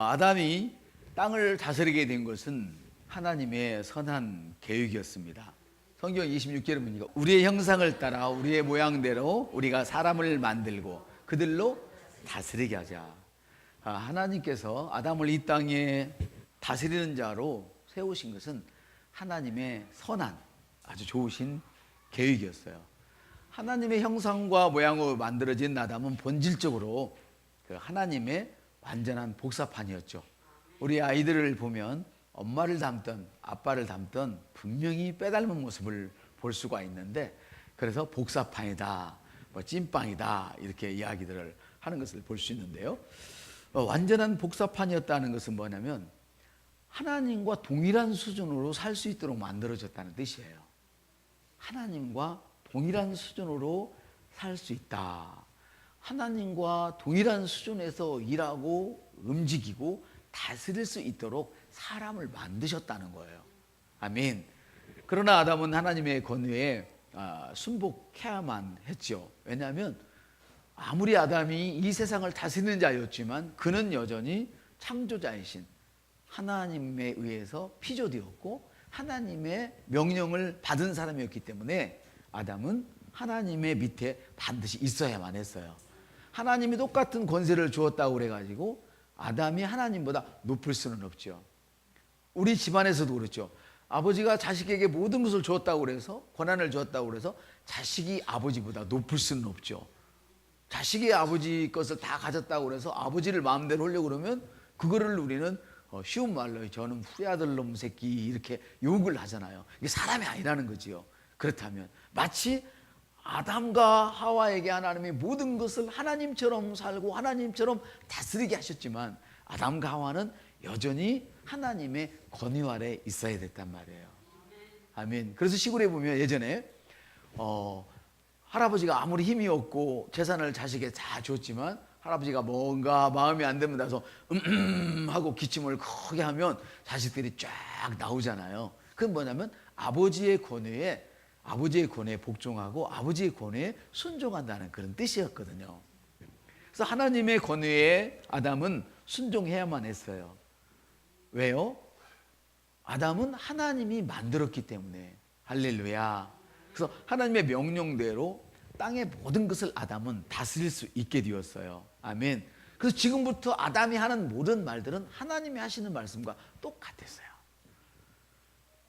아담이 땅을 다스리게 된 것은 하나님의 선한 계획이었습니다. 성경 26절에 보니까 우리의 형상을 따라 우리의 모양대로 우리가 사람을 만들고 그들로 다스리게 하자. 하나님께서 아담을 이 땅에 다스리는 자로 세우신 것은 하나님의 선한 아주 좋으신 계획이었어요. 하나님의 형상과 모양으로 만들어진 아담은 본질적으로 그 하나님의 완전한 복사판이었죠. 우리 아이들을 보면 엄마를 닮던 아빠를 닮던 분명히 빼닮은 모습을 볼 수가 있는데, 그래서 복사판이다, 찐빵이다 이렇게 이야기들을 하는 것을 볼 수 있는데요. 완전한 복사판이었다는 것은 뭐냐면 하나님과 동일한 수준으로 살 수 있도록 만들어졌다는 뜻이에요. 하나님과 동일한 수준으로 살 수 있다. 하나님과 동일한 수준에서 일하고 움직이고 다스릴 수 있도록 사람을 만드셨다는 거예요. 아멘. 그러나 아담은 하나님의 권위에 순복해야만 했죠. 왜냐하면 아무리 아담이 이 세상을 다스리는 자였지만 그는 여전히 창조자이신 하나님에 의해서 피조되었고 하나님의 명령을 받은 사람이었기 때문에 아담은 하나님의 밑에 반드시 있어야만 했어요. 하나님이 똑같은 권세를 주었다고 그래가지고 아담이 하나님보다 높을 수는 없죠. 우리 집안에서도 그렇죠. 아버지가 자식에게 모든 것을 주었다고 그래서, 권한을 주었다고 그래서 자식이 아버지보다 높을 수는 없죠. 자식이 아버지 것을 다 가졌다고 그래서 아버지를 마음대로 하려고 그러면 그거를 우리는 쉬운 말로 저는 후리아들 놈 새끼 이렇게 욕을 하잖아요. 이게 사람이 아니라는 거지요. 그렇다면 마치 아담과 하와에게 하나님이 모든 것을 하나님처럼 살고 하나님처럼 다스리게 하셨지만 아담과 하와는 여전히 하나님의 권위 아래 있어야 됐단 말이에요. 아멘. 그래서 시골에 보면 예전에 할아버지가 아무리 힘이 없고 재산을 자식에게 다 줬지만 할아버지가 뭔가 마음에 안 들면 나서 하고 기침을 크게 하면 자식들이 쫙 나오잖아요. 그건 뭐냐면 아버지의 권위에 복종하고 아버지의 권위에 순종한다는 그런 뜻이었거든요. 그래서 하나님의 권위에 아담은 순종해야만 했어요. 왜요? 아담은 하나님이 만들었기 때문에. 할렐루야. 그래서 하나님의 명령대로 땅의 모든 것을 아담은 다스릴 수 있게 되었어요. 아멘. 그래서 지금부터 아담이 하는 모든 말들은 하나님이 하시는 말씀과 똑같았어요.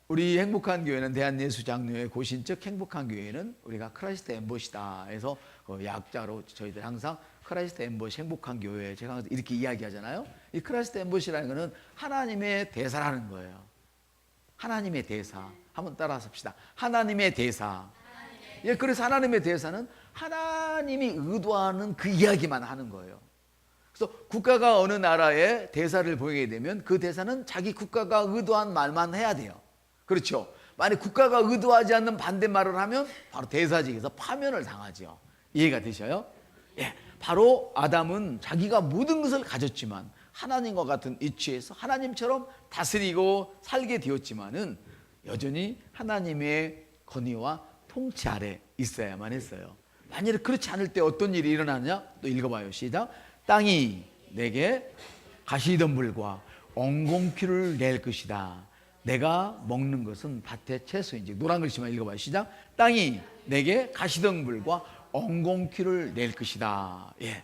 우리 행복한 교회는 대한예수장로회 고신적 행복한 교회는 우리가 크라이스트 엠보시다 해서 약자로 저희들 항상 크라이스트 엠보시 행복한 교회 제가 이렇게 이야기하잖아요. 이 크라이스트 엠보시라는 것은 하나님의 대사라는 거예요. 하나님의 대사. 한번 따라서 합시다. 하나님의 대사. 예, 그래서 하나님의 대사는 하나님이 의도하는 그 이야기만 하는 거예요. 그래서 국가가 어느 나라에 대사를 보이게 되면 그 대사는 자기 국가가 의도한 말만 해야 돼요. 그렇죠. 만약 국가가 의도하지 않는 반대말을 하면 바로 대사직에서 파면을 당하죠. 이해가 되셔요? 예, 바로 아담은 자기가 모든 것을 가졌지만 하나님과 같은 위치에서 하나님처럼 다스리고 살게 되었지만은 여전히 하나님의 권위와 통치 아래 있어야만 했어요. 만약에 그렇지 않을 때 어떤 일이 일어나느냐? 또 읽어봐요. 시작. 땅이 내게 가시덤불과 엉겅퀴를 낼 것이다. 내가 먹는 것은 밭의 채소인지. 노란 글씨만 읽어봐요. 시작. 땅이 내게 가시덤불과 엉겅퀴를 낼 것이다. 예.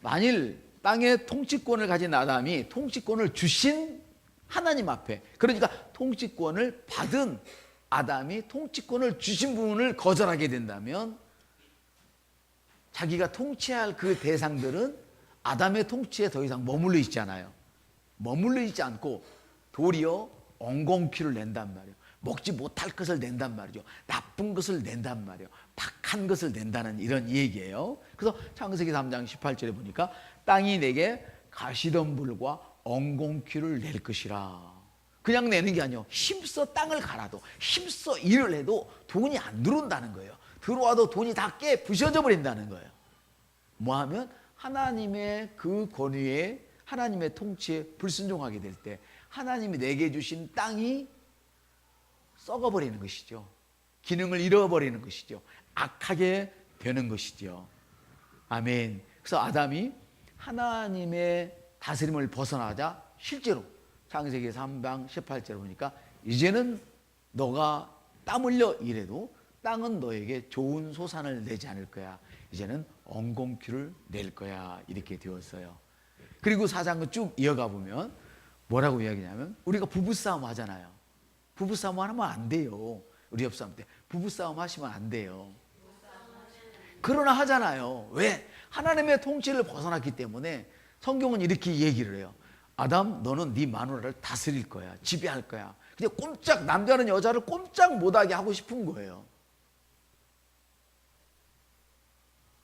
만일 땅의 통치권을 가진 아담이 통치권을 주신 하나님 앞에, 그러니까 통치권을 받은 아담이 통치권을 주신 부분을 거절하게 된다면 자기가 통치할 그 대상들은 아담의 통치에 더 이상 머물러 있지 않아요. 머물러 있지 않고 도리어 엉겅퀴를 낸단 말이에요. 먹지 못할 것을 낸단 말이죠. 나쁜 것을 낸단 말이에요. 박한 것을 낸다는 이런 얘기예요. 그래서 창세기 3장 18절에 보니까 땅이 내게 가시덤불과 엉겅퀴를 낼 것이라. 그냥 내는 게 아니에요. 힘써 땅을 갈아도 힘써 일을 해도 돈이 안 들어온다는 거예요. 들어와도 돈이 다 깨 부셔져 버린다는 거예요. 뭐하면 하나님의 그 권위에 하나님의 통치에 불순종하게 될 때 하나님이 내게 주신 땅이 썩어버리는 것이죠. 기능을 잃어버리는 것이죠. 악하게 되는 것이죠. 아멘. 그래서 아담이 하나님의 다스림을 벗어나자 실제로 창세기 3장 18절에 보니까 이제는 너가 땀 흘려 일해도 땅은 너에게 좋은 소산을 내지 않을 거야. 이제는 엉겅퀴를 낼 거야. 이렇게 되었어요. 그리고 사장은 쭉 이어가 보면 뭐라고 이야기냐면 우리가 부부싸움 하잖아요. 부부싸움 하면 안 돼요. 우리 옆사람 때 부부싸움 하시면 안 돼요. 그러나 하잖아요. 왜? 하나님의 통치를 벗어났기 때문에 성경은 이렇게 얘기를 해요. 아담, 너는 네 마누라를 다스릴 거야. 지배할 거야. 그냥 꼼짝, 남자는 여자를 꼼짝 못하게 하고 싶은 거예요.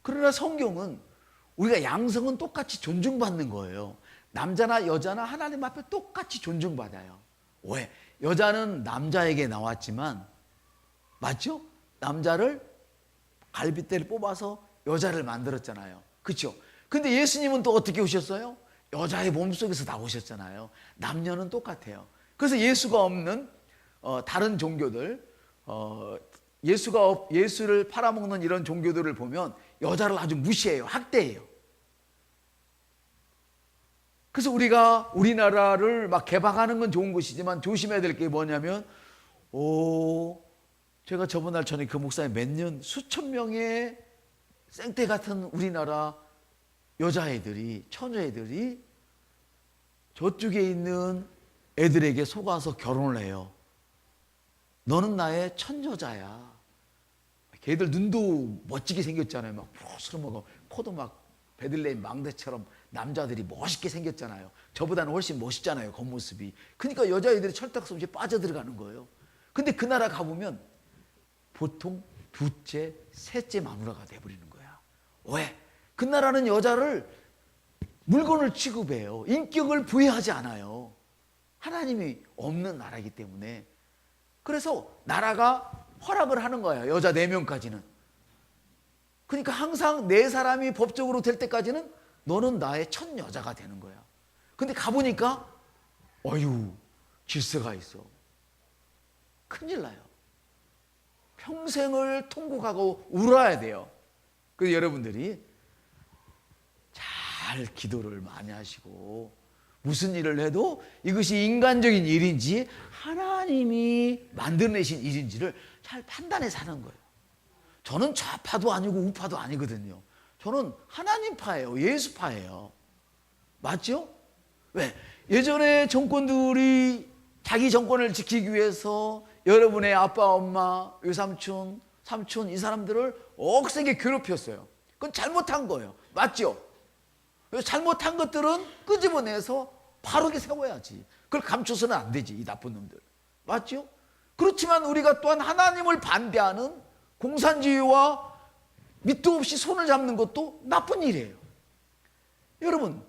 그러나 성경은 우리가 양성은 똑같이 존중받는 거예요. 남자나 여자나 하나님 앞에 똑같이 존중받아요. 왜? 여자는 남자에게 나왔지만 맞죠? 남자를 갈빗대를 뽑아서 여자를 만들었잖아요. 그렇죠? 근데 예수님은 또 어떻게 오셨어요? 여자의 몸속에서 나오셨잖아요. 남녀는 똑같아요. 그래서 예수가 없는 다른 종교들, 예수를 팔아먹는 이런 종교들을 보면 여자를 아주 무시해요. 학대해요. 그래서 우리가 우리나라를 막 개방하는 건 좋은 것이지만 조심해야 될 게 뭐냐면 제가 저번 날 전에 그 목사님 몇 년 수천 명의 생떼 같은 우리나라 여자애들이 처녀애들이 저쪽에 있는 애들에게 속아서 결혼을 해요. 너는 나의 첫 여자야. 걔들 눈도 멋지게 생겼잖아요. 막 푸르스름하고 코도 막 베들레헴 망대처럼 남자들이 멋있게 생겼잖아요. 저보다는 훨씬 멋있잖아요. 겉모습이. 그러니까 여자애들이 철딱서없이 빠져들어가는 거예요. 근데 그 나라 가보면 보통 둘째, 셋째 마누라가 돼버리는 거야. 왜? 그 나라는 여자를 물건을 취급해요. 인격을 부여하지 않아요. 하나님이 없는 나라이기 때문에. 그래서 나라가 허락을 하는 거예요. 여자 4명까지는. 그러니까 항상 4사람이 법적으로 될 때까지는 너는 나의 첫 여자가 되는 거야. 근데 가보니까 어휴 질서가 있어. 큰일 나요. 평생을 통곡하고 울어야 돼요. 그래서 여러분들이 잘 기도를 많이 하시고 무슨 일을 해도 이것이 인간적인 일인지 하나님이 만들어내신 일인지를 잘 판단해 사는 거예요. 저는 좌파도 아니고 우파도 아니거든요. 저는 하나님파예요. 예수파예요. 맞죠? 왜? 예전에 정권들이 자기 정권을 지키기 위해서 여러분의 아빠, 엄마, 외삼촌, 삼촌 이 사람들을 억세게 괴롭혔어요. 그건 잘못한 거예요. 맞죠? 잘못한 것들은 끄집어내서 바르게 세워야지. 그걸 감춰서는 안 되지, 이 나쁜 놈들. 맞죠? 그렇지만 우리가 또한 하나님을 반대하는 공산주의와 밑도 없이 손을 잡는 것도 나쁜 일이에요. 여러분,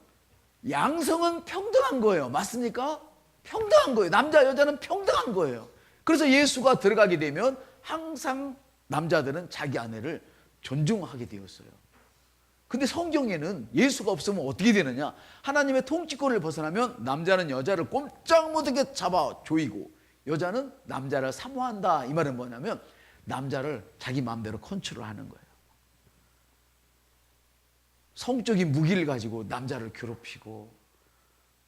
양성은 평등한 거예요. 맞습니까? 평등한 거예요. 남자, 여자는 평등한 거예요. 그래서 예수가 들어가게 되면 항상 남자들은 자기 아내를 존중하게 되었어요. 근데 성경에는 예수가 없으면 어떻게 되느냐? 하나님의 통치권을 벗어나면 남자는 여자를 꼼짝 못하게 잡아 조이고 여자는 남자를 사모한다. 이 말은 뭐냐면 남자를 자기 마음대로 컨트롤하는 거예요. 성적인 무기를 가지고 남자를 괴롭히고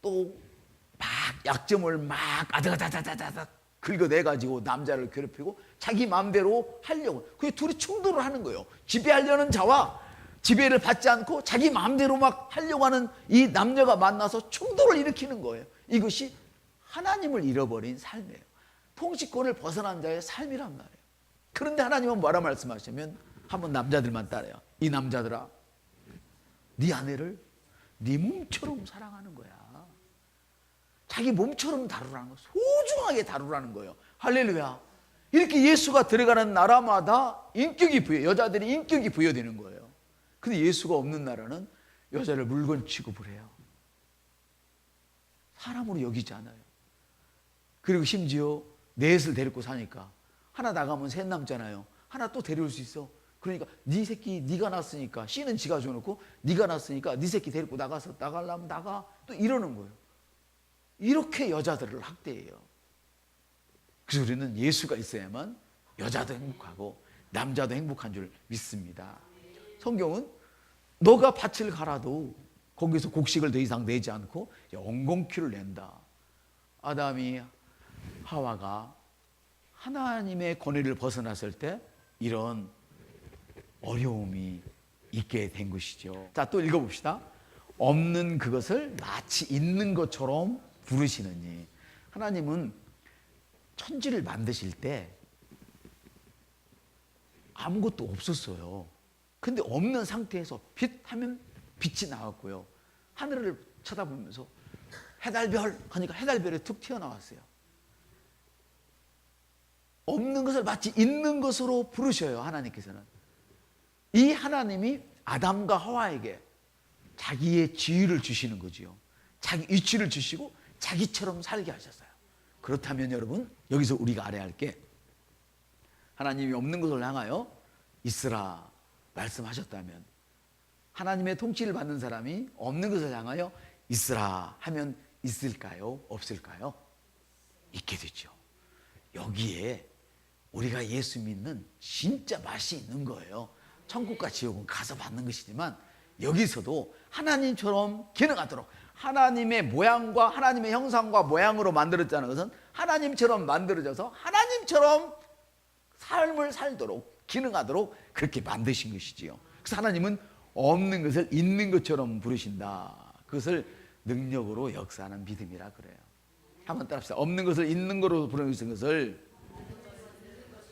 또 막 약점을 막 아다다다다다다 긁어내가지고 남자를 괴롭히고 자기 마음대로 하려고. 그게 둘이 충돌을 하는 거예요. 지배하려는 자와 지배를 받지 않고 자기 마음대로 막 하려고 하는 이 남녀가 만나서 충돌을 일으키는 거예요. 이것이 하나님을 잃어버린 삶이에요. 통치권을 벗어난 자의 삶이란 말이에요. 그런데 하나님은 뭐라 말씀하시면 한번 남자들만 따라요. 이 남자들아, 네 아내를 네 몸처럼 사랑하는 거야. 자기 몸처럼 다루라는 거예요. 소중하게 다루라는 거예요. 할렐루야. 이렇게 예수가 들어가는 나라마다 인격이 여자들이 인격이 부여되는 거예요. 근데 예수가 없는 나라는 여자를 물건 취급을 해요. 사람으로 여기지 않아요. 그리고 심지어 넷을 데리고 사니까 하나 나가면 셋 남잖아요. 하나 또 데려올 수 있어. 그러니까 네 새끼 네가 낳았으니까 씨는 지가 줘놓고 네가 낳았으니까 네 새끼 데리고 나가서 나가려면 나가 또 이러는 거예요. 이렇게 여자들을 학대해요. 그래서 우리는 예수가 있어야만 여자도 행복하고 남자도 행복한 줄 믿습니다. 성경은 너가 밭을 갈아도 거기서 곡식을 더 이상 내지 않고 엉겅퀴를 낸다. 아담이 하와가 하나님의 권위를 벗어났을 때 이런 어려움이 있게 된 것이죠. 자, 또 읽어봅시다. 없는 그것을 마치 있는 것처럼 부르시느니. 하나님은 천지를 만드실 때 아무것도 없었어요. 근데 없는 상태에서 빛 하면 빛이 나왔고요. 하늘을 쳐다보면서 해달별 하니까 해달별이 툭 튀어나왔어요. 없는 것을 마치 있는 것으로 부르셔요. 하나님께서는. 이 하나님이 아담과 하와에게 자기의 지위를 주시는 거지요. 자기 위치를 주시고 자기처럼 살게 하셨어요. 그렇다면 여러분, 여기서 우리가 알아야 할 게, 하나님이 없는 것을 향하여 있으라 말씀하셨다면, 하나님의 통치를 받는 사람이 없는 것을 향하여 있으라 하면 있을까요? 없을까요? 있게 되죠. 여기에 우리가 예수 믿는 진짜 맛이 있는 거예요. 천국과 지옥은 가서 받는 것이지만 여기서도 하나님처럼 기능하도록, 하나님의 모양과 하나님의 형상과 모양으로 만들었다는 것은 하나님처럼 만들어져서 하나님처럼 삶을 살도록, 기능하도록 그렇게 만드신 것이지요. 그래서 하나님은 없는 것을 있는 것처럼 부르신다. 그것을 능력으로 역사하는 믿음이라 그래요. 한번 따라합시다. 없는 것을 있는 거로 부르는 것을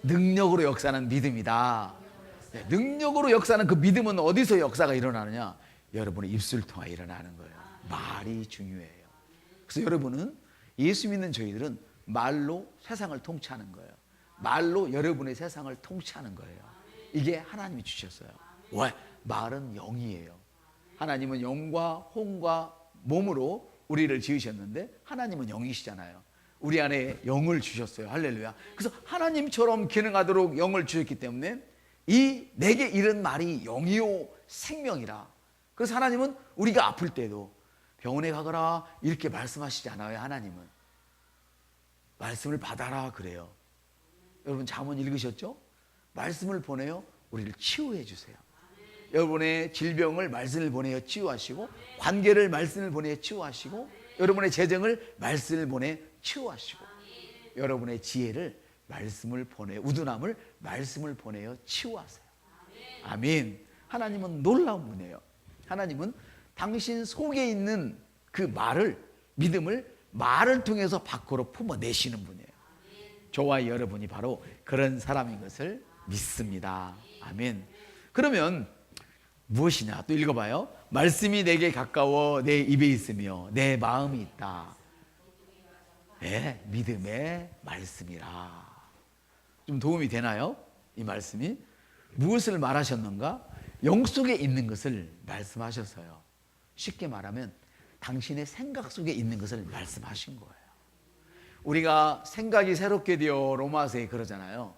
능력으로 역사하는 믿음이다. 네, 능력으로 역사하는 그 믿음은 어디서 역사가 일어나느냐? 여러분의 입술을 통해 일어나는 거예요. 말이 중요해요. 그래서 여러분은, 예수 믿는 저희들은 말로 세상을 통치하는 거예요. 말로 여러분의 세상을 통치하는 거예요. 이게 하나님이 주셨어요. 왜? 말은 영이에요. 하나님은 영과 혼과 몸으로 우리를 지으셨는데 하나님은 영이시잖아요. 우리 안에 영을 주셨어요. 할렐루야. 그래서 하나님처럼 기능하도록 영을 주셨기 때문에 이 내게 이른 말이 영이요 생명이라. 그래서 하나님은 우리가 아플 때도 병원에 가거라 이렇게 말씀하시지 않아요. 하나님은 말씀을 받아라 그래요. 여러분 잠언 읽으셨죠? 말씀을 보내요 우리를 치유해 주세요. 여러분의 질병을 말씀을 보내어 치유하시고, 관계를 말씀을 보내어 치유하시고, 여러분의 재정을 말씀을 보내 치유하시고, 여러분의 지혜를 말씀을 보내, 우둔함을 말씀을 보내어 치유하세요. 아멘. 하나님은 놀라운 분이에요. 하나님은 당신 속에 있는 그 말을, 믿음을 말을 통해서 밖으로 품어내시는 분이에요. 저와 여러분이 바로 그런 사람인 것을 믿습니다. 아멘. 그러면 무엇이냐? 또 읽어봐요. 말씀이 내게 가까워 내 입에 있으며 내 마음이 있다. 네, 믿음의 말씀이라. 좀 도움이 되나요? 이 말씀이 무엇을 말하셨는가? 영 속에 있는 것을 말씀하셨어요. 쉽게 말하면 당신의 생각 속에 있는 것을 말씀하신 거예요. 우리가 생각이 새롭게 되어 로마서에 그러잖아요.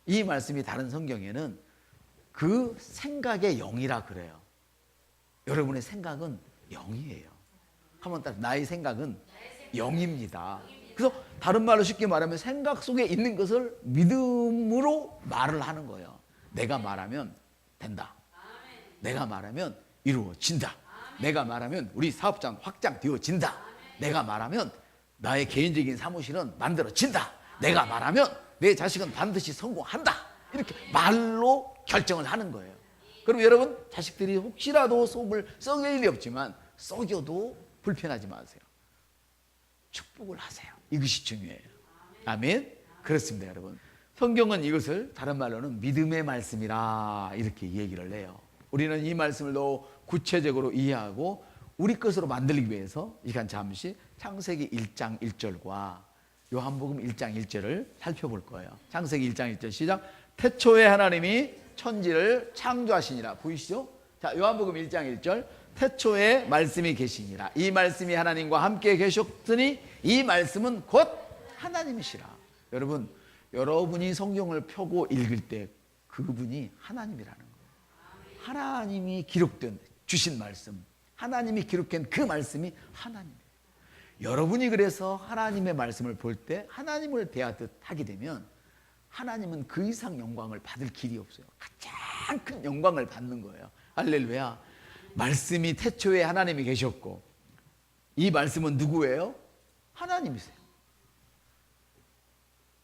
이 말씀이 다른 성경에는 그 생각의 영이라 그래요. 여러분의 생각은 영이에요. 한번 따라, 나의 생각은 영입니다. 그래서 다른 말로 쉽게 말하면 생각 속에 있는 것을 믿음으로 말을 하는 거예요. 내가 말하면 된다. 내가 말하면 이루어진다. 내가 말하면 우리 사업장 확장되어진다. 내가 말하면 나의 개인적인 사무실은 만들어진다. 내가 말하면 내 자식은 반드시 성공한다. 이렇게 말로 결정을 하는 거예요. 그럼 여러분 자식들이 혹시라도 속을 썩일 일이 없지만 썩여도 불편하지 마세요. 축복을 하세요. 이것이 중요해요. 아멘. 그렇습니다 여러분. 성경은 이것을 다른 말로는 믿음의 말씀이라 이렇게 얘기를 해요. 우리는 이 말씀을 더 구체적으로 이해하고 우리 것으로 만들기 위해서 이 시간 잠시 창세기 1장 1절과 요한복음 1장 1절을 살펴볼 거예요. 창세기 1장 1절 시작. 태초에 하나님이 천지를 창조하시니라. 보이시죠? 자, 요한복음 1장 1절. 태초에 말씀이 계시니라. 이 말씀이 하나님과 함께 계셨으니 이 말씀은 곧 하나님이시라. 여러분, 여러분이 성경을 펴고 읽을 때 그분이 하나님이라는 거예요. 하나님이 기록된 주신 말씀, 하나님이 기록한 그 말씀이 하나님이에요. 여러분이 그래서 하나님의 말씀을 볼 때 하나님을 대하듯 하게 되면 하나님은 그 이상 영광을 받을 길이 없어요. 가장 큰 영광을 받는 거예요. 할렐루야. 말씀이 태초에 하나님이 계셨고, 이 말씀은 누구예요? 하나님이세요.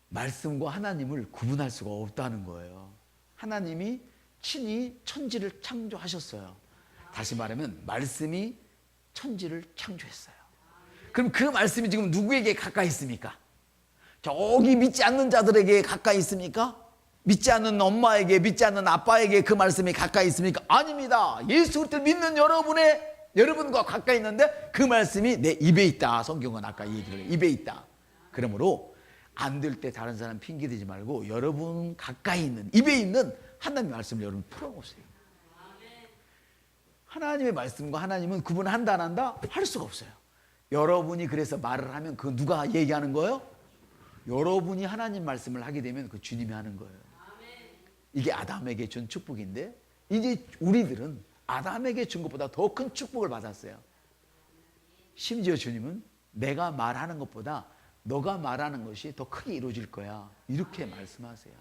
말씀과 하나님을 구분할 수가 없다는 거예요. 하나님이 친히 천지를 창조하셨어요. 다시 말하면 말씀이 천지를 창조했어요. 그럼 그 말씀이 지금 누구에게 가까이 있습니까? 저기 믿지 않는 자들에게 가까이 있습니까? 믿지 않는 엄마에게, 믿지 않는 아빠에게 그 말씀이 가까이 있습니까? 아닙니다. 예수 그리스도를 믿는 여러분과 가까이 있는데 그 말씀이 내 입에 있다. 성경은 아까 얘기를 해요. 입에 있다. 그러므로 안 될 때 다른 사람 핑계대지 말고 여러분 가까이 있는, 입에 있는 하나님의 말씀을 여러분 풀어보세요. 하나님의 말씀과 하나님은 구분한다 안 한다? 할 수가 없어요. 여러분이 그래서 말을 하면 그 누가 얘기하는 거예요? 여러분이 하나님 말씀을 하게 되면 그 주님이 하는 거예요. 이게 아담에게 준 축복인데 이제 우리들은 아담에게 준 것보다 더 큰 축복을 받았어요. 심지어 주님은 내가 말하는 것보다 너가 말하는 것이 더 크게 이루어질 거야, 이렇게 말씀하세요.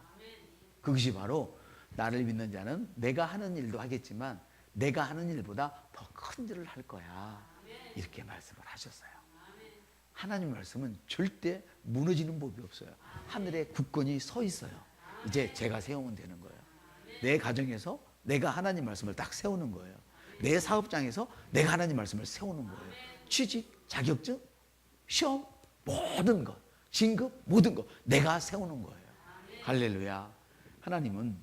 그것이 바로 나를 믿는 자는 내가 하는 일도 하겠지만 내가 하는 일보다 더 큰 일을 할 거야, 이렇게 말씀을 하셨어요. 하나님 말씀은 절대 무너지는 법이 없어요. 하늘에 굳건히 서 있어요. 이제 제가 세우면 되는 거예요. 내 가정에서 내가 하나님 말씀을 딱 세우는 거예요. 내 사업장에서 내가 하나님 말씀을 세우는 거예요. 취직, 자격증, 시험, 모든 것, 진급, 모든 것 내가 세우는 거예요. 할렐루야. 하나님은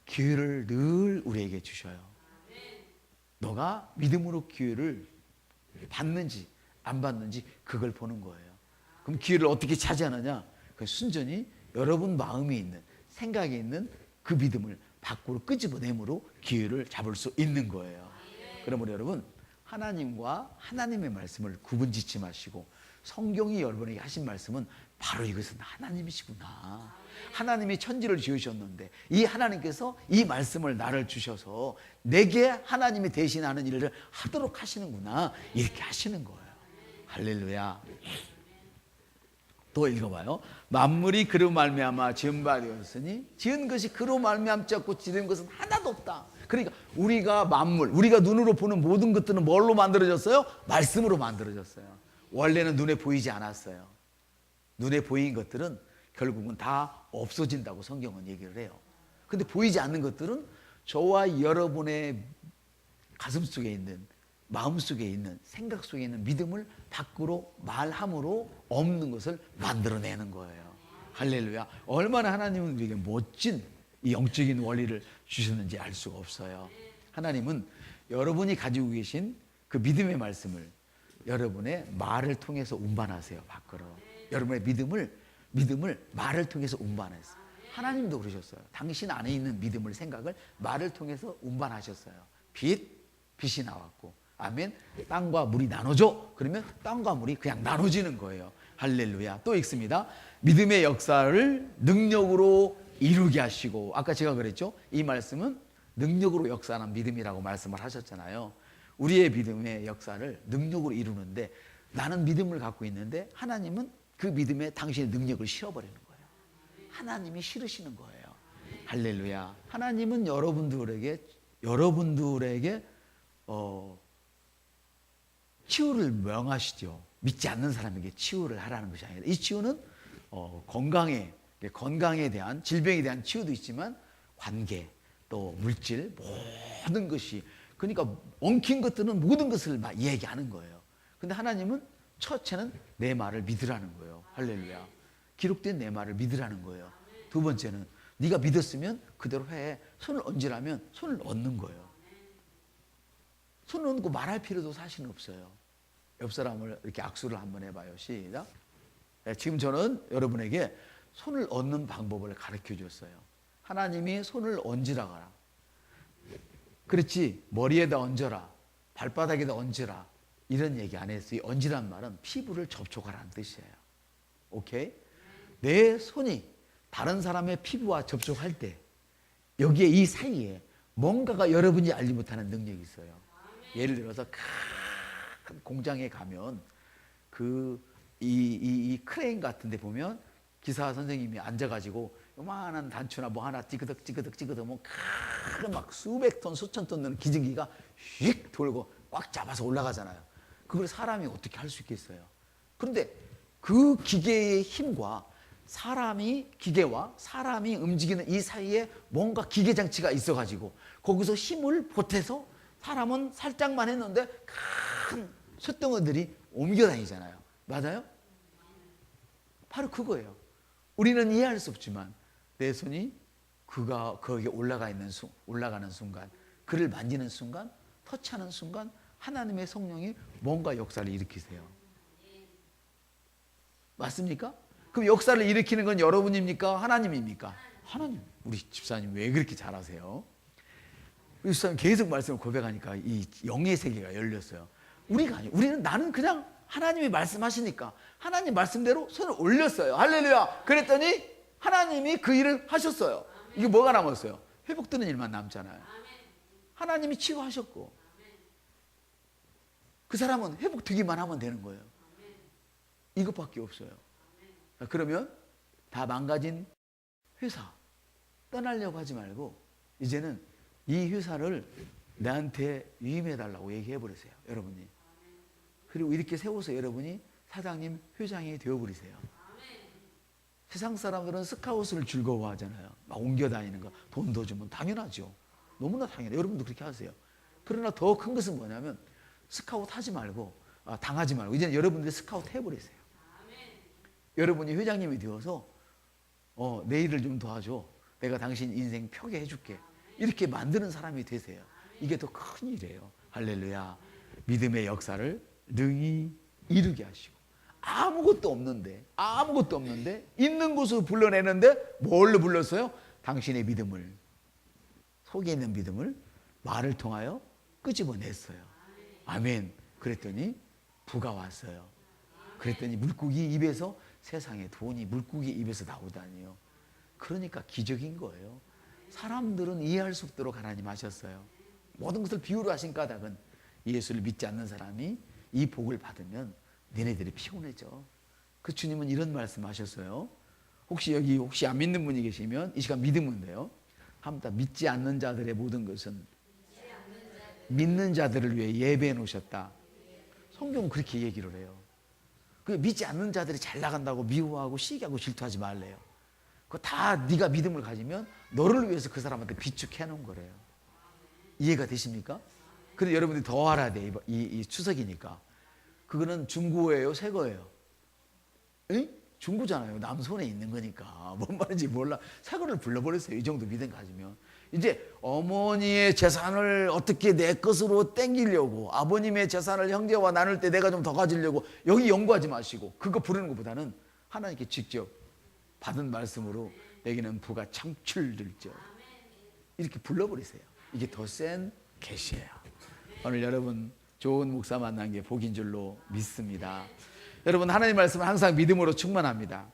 기회를 늘 우리에게 주셔요. 너가 믿음으로 기회를 받는지 안 받는지 그걸 보는 거예요. 그럼 기회를 어떻게 차지하느냐? 그 순전히 여러분 마음에 있는, 생각에 있는 그 믿음을 밖으로 끄집어내므로 기회를 잡을 수 있는 거예요. 그러므로 여러분, 하나님과 하나님의 말씀을 구분짓지 마시고 성경이 여러분에게 하신 말씀은 바로 이것은 하나님이시구나. 하나님이 천지를 지으셨는데 이 하나님께서 이 말씀을 나를 주셔서 내게 하나님이 대신하는 일을 하도록 하시는구나, 이렇게 하시는 거예요. 할렐루야. 또 읽어봐요. 만물이 그로 말미암아 지은 바 되었으니 지은 것이 그로 말미암지 않고 지은 것은 하나도 없다. 그러니까 우리가 만물, 우리가 눈으로 보는 모든 것들은 뭘로 만들어졌어요? 말씀으로 만들어졌어요. 원래는 눈에 보이지 않았어요. 눈에 보인 것들은 결국은 다 없어진다고 성경은 얘기를 해요. 근데 보이지 않는 것들은 저와 여러분의 가슴 속에 있는, 마음 속에 있는, 생각 속에 있는 믿음을 밖으로 말함으로 없는 것을 만들어내는 거예요. 할렐루야. 얼마나 하나님은 우리에게 멋진 이 영적인 원리를 주셨는지 알 수가 없어요. 하나님은 여러분이 가지고 계신 그 믿음의 말씀을 여러분의 말을 통해서 운반하세요, 밖으로. 여러분의 믿음을 말을 통해서 운반했어요. 하나님도 그러셨어요. 당신 안에 있는 믿음을, 생각을 말을 통해서 운반하셨어요. 빛이 나왔고, 아멘. 땅과 물이 나눠져. 그러면 땅과 물이 그냥 나눠지는 거예요. 할렐루야. 또 읽습니다. 믿음의 역사를 능력으로 이루게 하시고, 아까 제가 그랬죠? 이 말씀은 능력으로 역사하는 믿음이라고 말씀을 하셨잖아요. 우리의 믿음의 역사를 능력으로 이루는데, 나는 믿음을 갖고 있는데 하나님은 그 믿음에 당신의 능력을 실어버리는 거예요. 하나님이 실으시는 거예요. 할렐루야. 하나님은 여러분들에게 치유를 명하시죠. 믿지 않는 사람에게 치유를 하라는 것이 아니라, 이 치유는 건강에 대한, 질병에 대한 치유도 있지만 관계, 또 물질, 모든 것이, 그러니까 엉킨 것들은 모든 것을 막 얘기하는 거예요. 근데 하나님은 첫째는 내 말을 믿으라는 거예요. 할렐루야. 기록된 내 말을 믿으라는 거예요. 두 번째는 네가 믿었으면 그대로 해. 손을 얹으라면 손을 얹는 거예요. 손을 얹고 말할 필요도 사실은 없어요. 옆 사람을 이렇게 악수를 한번 해봐요. 시작. 지금 저는 여러분에게 손을 얹는 방법을 가르쳐 줬어요. 하나님이 손을 얹으라 가라. 그렇지, 머리에다 얹어라, 발바닥에다 얹으라, 이런 얘기 안 했어요. 이 얹으란 말은 피부를 접촉하라는 뜻이에요. 오케이? 내 손이 다른 사람의 피부와 접촉할 때 여기에, 이 사이에 뭔가가 여러분이 알지 못하는 능력이 있어요. 예를 들어서 큰 공장에 가면 이 크레인 같은 데 보면 기사 선생님이 앉아가지고 요만한 단추나 뭐 하나 찌그덕 뭐 큰 막 수백 톤 수천 톤 되는 기증기가 휙 돌고 꽉 잡아서 올라가잖아요. 그걸 사람이 어떻게 할 수 있겠어요? 그런데 그 기계의 힘과 기계와 사람이 움직이는 이 사이에 뭔가 기계 장치가 있어가지고 거기서 힘을 보태서 사람은 살짝만 했는데 큰 쇳덩어들이 옮겨 다니잖아요. 맞아요? 바로 그거예요. 우리는 이해할 수 없지만 내 손이 그가 거기에 올라가는 순간, 그를 만지는 순간, 터치하는 순간 하나님의 성령이 뭔가 역사를 일으키세요. 맞습니까? 그럼 역사를 일으키는 건 여러분입니까? 하나님입니까? 하나님. 우리 집사님 왜 그렇게 잘하세요? 우리 집사님 계속 말씀을 고백하니까 이 영의 세계가 열렸어요. 우리가 아니에요. 나는 그냥 하나님이 말씀하시니까 하나님 말씀대로 손을 올렸어요. 할렐루야. 그랬더니 하나님이 그 일을 하셨어요. 이게 뭐가 남았어요? 회복되는 일만 남잖아요. 하나님이 치유하셨고 그 사람은 회복되기만 하면 되는 거예요. 이것밖에 없어요. 그러면 다 망가진 회사 떠나려고 하지 말고 이제는 이 회사를 나한테 위임해달라고 얘기해 버리세요. 여러분이. 그리고 이렇게 세워서 여러분이 사장님, 회장이 되어버리세요. 세상 사람들은 스카웃을 즐거워하잖아요. 막 옮겨다니는 거, 돈 더 주면 당연하죠. 너무나 당연해요. 여러분도 그렇게 하세요. 그러나 더 큰 것은 뭐냐면 스카웃 하지 말고 당하지 말고 이제는 여러분들이 스카웃 해버리세요. 여러분이 회장님이 되어서 내 일을 좀 도와줘. 내가 당신 인생 펴게 해줄게. 이렇게 만드는 사람이 되세요. 이게 더 큰 일이에요. 할렐루야. 믿음의 역사를 능히 이루게 하시고 아무것도 없는데 있는 곳으로 불러내는데 뭘로 불렀어요? 당신의 믿음을, 속에 있는 믿음을 말을 통하여 끄집어냈어요. 아멘. 그랬더니 부가 왔어요. 그랬더니 물고기 입에서 세상에 돈이 물고기 입에서 나오다니요. 그러니까 기적인 거예요. 사람들은 이해할 수 없도록 하나님 하셨어요. 모든 것을 비유로 하신 까닭은 예수를 믿지 않는 사람이 이 복을 받으면 너네들이 피곤해져. 그 주님은 이런 말씀하셨어요. 혹시 안 믿는 분이 계시면 이 시간 믿으면 돼요. 한번 믿지 않는 자들의 모든 것은 믿는 자들을 위해 예배해 놓으셨다. 성경은 그렇게 얘기를 해요. 그 믿지 않는 자들이 잘 나간다고 미워하고 시기하고 질투하지 말래요. 그거 다 네가 믿음을 가지면 너를 위해서 그 사람한테 비축해 놓은 거래요. 이해가 되십니까? 근데 여러분들이 더 알아야 돼. 이 추석이니까. 그거는 중고예요, 새 거예요? 에? 중고잖아요. 남 손에 있는 거니까. 뭔 말인지 몰라. 새 거를 불러버렸어요. 이 정도 믿음 가지면. 이제 어머니의 재산을 어떻게 내 것으로 땡기려고, 아버님의 재산을 형제와 나눌 때 내가 좀 더 가지려고 여기 연구하지 마시고 그거 부르는 것보다는 하나님께 직접 받은 말씀으로 여기는 부가 창출될지어 이렇게 불러버리세요. 이게 더 센 계시예요. 오늘 여러분 좋은 목사 만난 게 복인 줄로 믿습니다. 여러분 하나님의 말씀은 항상 믿음으로 충만합니다.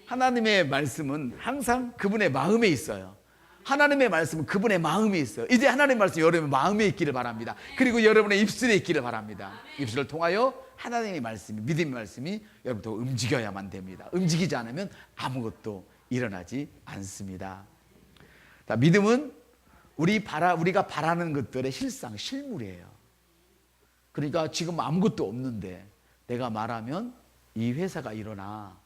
하나님의 말씀은 항상 그분의 마음에 있어요. 하나님의 말씀은 그분의 마음에 있어요. 이제 하나님의 말씀 여러분의 마음에 있기를 바랍니다. 그리고 여러분의 입술에 있기를 바랍니다. 입술을 통하여 하나님의 말씀이, 믿음의 말씀이 여러분도 움직여야만 됩니다. 움직이지 않으면 아무것도 일어나지 않습니다. 자, 믿음은 우리가 바라는 것들의 실물이에요. 그러니까 지금 아무것도 없는데 내가 말하면 이 회사가 일어나.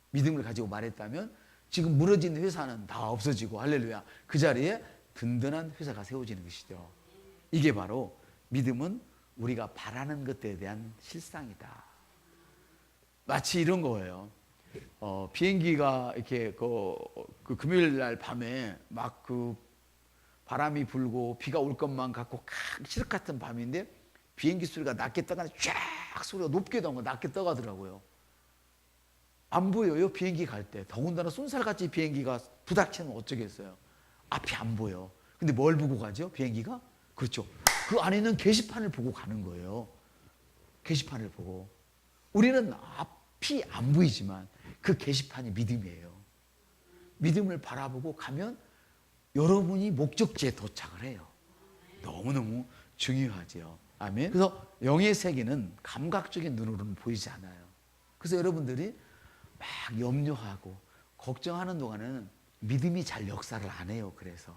믿음을 가지고 말했다면 지금 무너진 회사는 다 없어지고 할렐루야. 그 자리에 든든한 회사가 세워지는 것이죠. 이게 바로 믿음은 우리가 바라는 것들에 대한 실상이다. 마치 이런 거예요. 비행기가 이렇게 그 금요일 날 밤에 막 그 바람이 불고 비가 올 것만 같고 시력 같은 밤인데 비행기 소리가 낮게 떠가는 쫙 소리가 높게 나오고 낮게 떠가더라고요. 안 보여요, 비행기 갈 때. 더군다나 쏜살같이 비행기가 부닥치면 어쩌겠어요. 앞이 안 보여. 근데 뭘 보고 가죠, 비행기가? 그렇죠. 그 안에는 게시판을 보고 가는 거예요. 게시판을 보고. 우리는 앞이 안 보이지만 그 게시판이 믿음이에요. 믿음을 바라보고 가면 여러분이 목적지에 도착을 해요. 너무너무 중요하죠. 아멘. 그래서 영의 세계는 감각적인 눈으로는 보이지 않아요. 그래서 여러분들이 막 염려하고 걱정하는 동안에는 믿음이 잘 역사를 안 해요. 그래서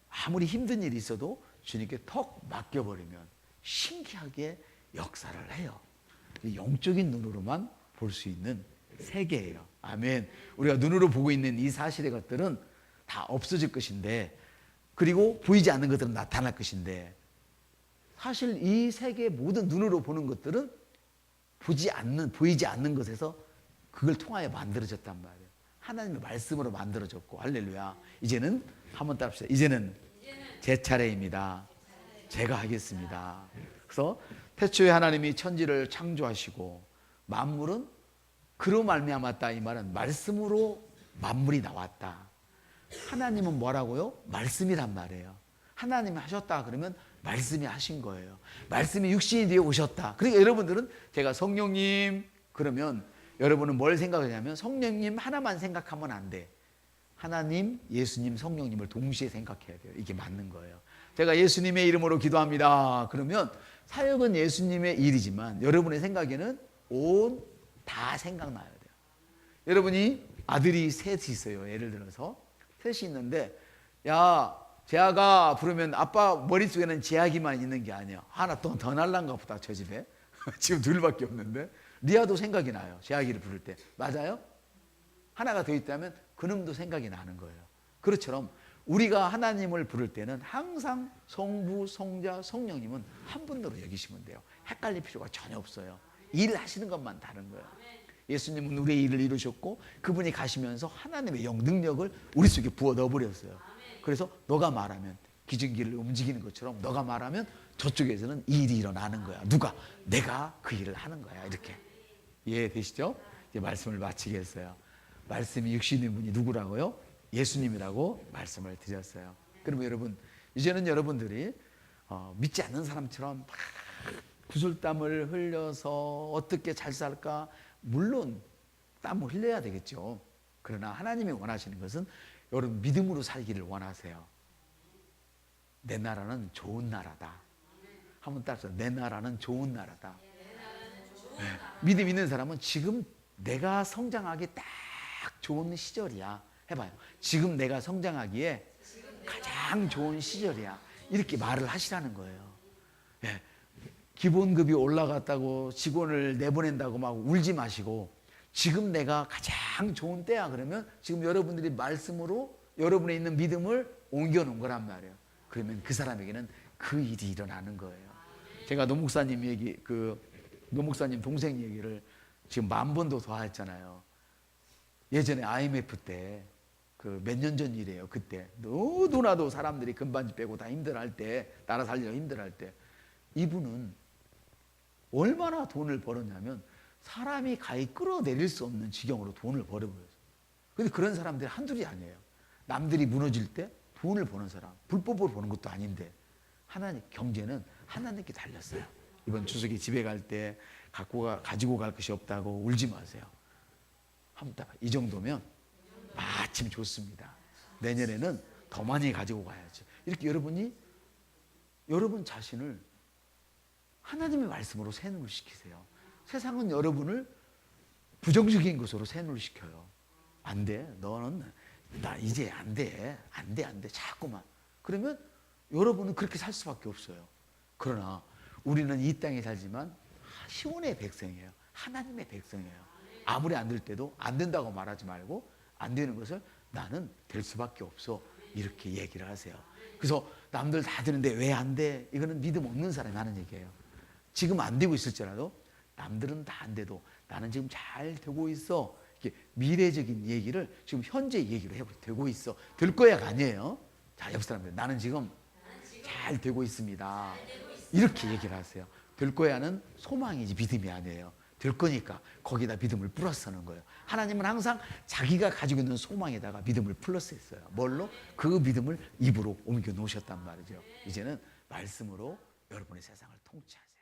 아무리 힘든 일이 있어도 주님께 턱 맡겨버리면 신기하게 역사를 해요. 영적인 눈으로만 볼 수 있는 세계예요. 아멘. 우리가 눈으로 보고 있는 이 사실의 것들은 다 없어질 것인데, 그리고 보이지 않는 것들은 나타날 것인데, 사실 이 세계 모든 눈으로 보는 것들은 보이지 않는 것에서 그걸 통하여 만들어졌단 말이에요. 하나님의 말씀으로 만들어졌고, 할렐루야. 이제는 한번 따라합시다. 이제는 제 차례입니다. 제가 하겠습니다. 그래서 태초에 하나님이 천지를 창조하시고 만물은 그로 말미암았다. 이 말은 말씀으로 만물이 나왔다. 하나님은 뭐라고요? 말씀이란 말이에요. 하나님이 하셨다 그러면 말씀이 하신 거예요. 말씀이 육신이 되어 오셨다. 그러니까 여러분들은 제가 성령님 그러면 여러분은 뭘 생각하냐면 성령님 하나만 생각하면 안 돼. 하나님, 예수님, 성령님을 동시에 생각해야 돼요. 이게 맞는 거예요. 제가 예수님의 이름으로 기도합니다. 그러면 사역은 예수님의 일이지만 여러분의 생각에는 다 생각나야 돼요. 여러분이 아들이 셋이 있어요. 예를 들어서 셋이 있는데, 야 재학아 부르면 아빠 머릿속에는 재학이만 있는 게 아니야. 하나 더 날란가 보다 저 집에. 지금 둘밖에 없는데 리아도 생각이 나요. 재학이를 부를 때. 맞아요? 하나가 더 있다면 그놈도 생각이 나는 거예요. 그것처럼 우리가 하나님을 부를 때는 항상 성부, 성자, 성령님은 한 분으로 여기시면 돼요. 헷갈릴 필요가 전혀 없어요. 일을 하시는 것만 다른 거예요. 예수님은 우리의 일을 이루셨고 그분이 가시면서 하나님의 영 능력을 우리 속에 부어 넣어버렸어요. 그래서 너가 말하면 기증기를 움직이는 것처럼 너가 말하면 저쪽에서는 이 일이 일어나는 거야. 누가? 내가 그 일을 하는 거야. 이렇게 이해되시죠? 이제 말씀을 마치겠어요. 말씀이 육신인 분이 누구라고요? 예수님이라고 말씀을 드렸어요. 그러면 여러분, 이제는 여러분들이 믿지 않는 사람처럼 막 구슬땀을 흘려서 어떻게 잘 살까? 물론 땀을 흘려야 되겠죠. 그러나 하나님이 원하시는 것은 여러분 믿음으로 살기를 원하세요. 내 나라는 좋은 나라다. 한번 따라서 내 나라는 좋은 나라다. 네. 믿음 있는 사람은 지금 내가 성장하기 딱 좋은 시절이야. 해봐요. 지금 내가 성장하기에 가장 좋은 시절이야. 이렇게 말을 하시라는 거예요. 네. 기본급이 올라갔다고 직원을 내보낸다고 막 울지 마시고 지금 내가 가장 좋은 때야 그러면 지금 여러분들이 말씀으로 여러분에 있는 믿음을 옮겨놓은 거란 말이에요. 그러면 그 사람에게는 그 일이 일어나는 거예요. 제가 노 목사님 얘기, 노 목사님 동생 얘기를 지금 10,000번도 더 했잖아요. 예전에 IMF 때 그 몇 년 전 일이에요. 그때 너도나도 사람들이 금반지 빼고 다 힘들어할 때, 나라 살리려 힘들어할 때 이분은 얼마나 돈을 벌었냐면 사람이 가히 끌어내릴 수 없는 지경으로 돈을 벌어버렸어요. 근데 그런 사람들이 한둘이 아니에요. 남들이 무너질 때 돈을 버는 사람, 불법으로 버는 것도 아닌데 하나님 경제는 하나님께 달렸어요. 이번 추석에 집에 갈 때 가지고 갈 것이 없다고 울지 마세요. 한번 이 정도면 마침 좋습니다. 내년에는 더 많이 가지고 가야죠. 이렇게 여러분 자신을 하나님의 말씀으로 세뇌를 시키세요. 세상은 여러분을 부정적인 것으로 세뇌를 시켜요. 안 돼. 너는 나 이제 안 돼. 안 돼. 자꾸만. 그러면 여러분은 그렇게 살 수밖에 없어요. 그러나 우리는 이 땅에 살지만 시온의 백성이에요. 하나님의 백성이에요. 아무리 안 될 때도 안 된다고 말하지 말고 안 되는 것을 나는 될 수밖에 없어. 이렇게 얘기를 하세요. 그래서 남들 다 되는데 왜 안 돼? 이거는 믿음 없는 사람이 하는 얘기예요. 지금 안 되고 있을지라도 남들은 다 안 돼도 나는 지금 잘 되고 있어. 이렇게 미래적인 얘기를 지금 현재 얘기로 해버려. 되고 있어. 될 거야가 아니에요. 자, 옆 사람들 나는 지금 잘 되고 있습니다. 이렇게 얘기를 하세요. 될 거야는 소망이지 믿음이 아니에요. 될 거니까 거기다 믿음을 플러스 하는 거예요. 하나님은 항상 자기가 가지고 있는 소망에다가 믿음을 플러스 했어요. 뭘로? 그 믿음을 입으로 옮겨 놓으셨단 말이죠. 이제는 말씀으로 여러분의 세상을 통치하세요.